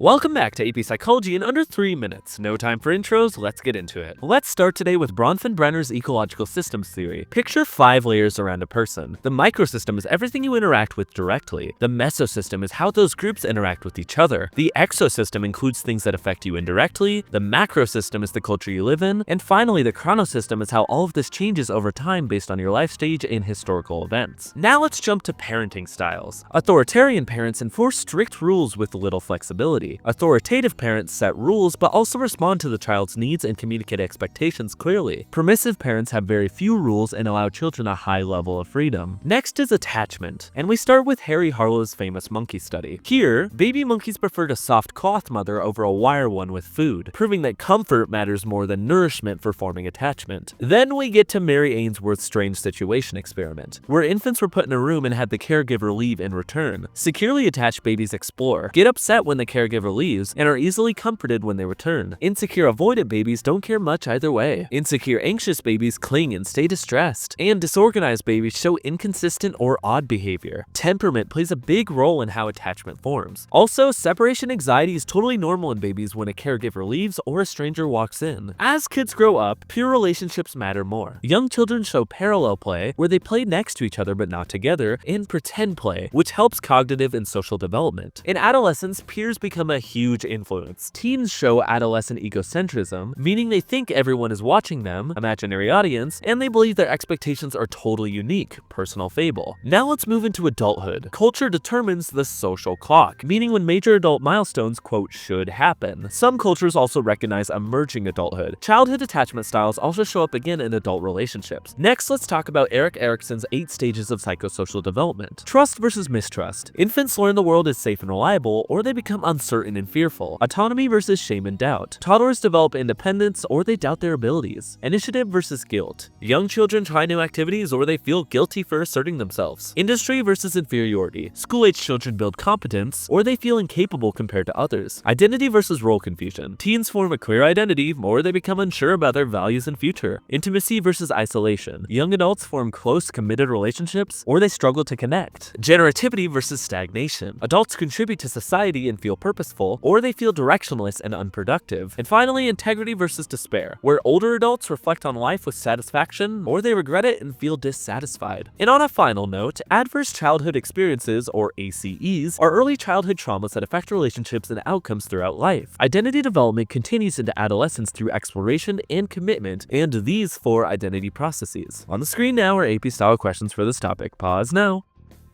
Welcome back to AP Psychology in under 3 minutes. No time for intros, let's get into it. Let's start today with Bronfenbrenner's ecological systems theory. Picture 5 layers around a person. The microsystem is everything you interact with directly. The mesosystem is how those groups interact with each other. The exosystem includes things that affect you indirectly. The macrosystem is the culture you live in. And finally, the chronosystem is how all of this changes over time based on your life stage and historical events. Now let's jump to parenting styles. Authoritarian parents enforce strict rules with little flexibility. Authoritative parents set rules but also respond to the child's needs and communicate expectations clearly. Permissive parents have very few rules and allow children a high level of freedom. Next is attachment, and we start with Harry Harlow's famous monkey study. Here, baby monkeys preferred a soft cloth mother over a wire one with food, proving that comfort matters more than nourishment for forming attachment. Then we get to Mary Ainsworth's strange situation experiment, where infants were put in a room and had the caregiver leave in return. Securely attached babies explore, get upset when the caregiver leaves, and are easily comforted when they return. Insecure avoidant babies don't care much either way. Insecure anxious babies cling and stay distressed. And disorganized babies show inconsistent or odd behavior. Temperament plays a big role in how attachment forms. Also, separation anxiety is totally normal in babies when a caregiver leaves or a stranger walks in. As kids grow up, pure relationships matter more. Young children show parallel play, where they play next to each other but not together, and pretend play, which helps cognitive and social development. In adolescence, peers become a huge influence. Teens show adolescent egocentrism, meaning they think everyone is watching them, imaginary audience, and they believe their expectations are totally unique, personal fable. Now let's move into adulthood. Culture determines the social clock, meaning when major adult milestones, quote, should happen. Some cultures also recognize emerging adulthood. Childhood attachment styles also show up again in adult relationships. Next, let's talk about Erik Erikson's 8 stages of psychosocial development. Trust versus mistrust. Infants learn the world is safe and reliable, or they become uncertain and fearful. Autonomy versus shame and doubt. Toddlers develop independence, or they doubt their abilities. Initiative versus guilt. Young children try new activities, or they feel guilty for asserting themselves. Industry versus inferiority. School-age children build competence, or they feel incapable compared to others. Identity versus role confusion. Teens form a clear identity, or they become unsure about their values and future. Intimacy versus isolation. Young adults form close, committed relationships, or they struggle to connect. Generativity versus stagnation. Adults contribute to society and feel purposeful, or they feel directionless and unproductive. And finally, integrity versus despair, where older adults reflect on life with satisfaction, or they regret it and feel dissatisfied. And on a final note, adverse childhood experiences, or ACEs, are early childhood traumas that affect relationships and outcomes throughout life. Identity development continues into adolescence through exploration and commitment, and these 4 identity processes. On the screen now are AP-style questions for this topic. Pause now.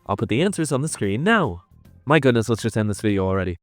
I'll put the answers on the screen now. My goodness, let's just end this video already.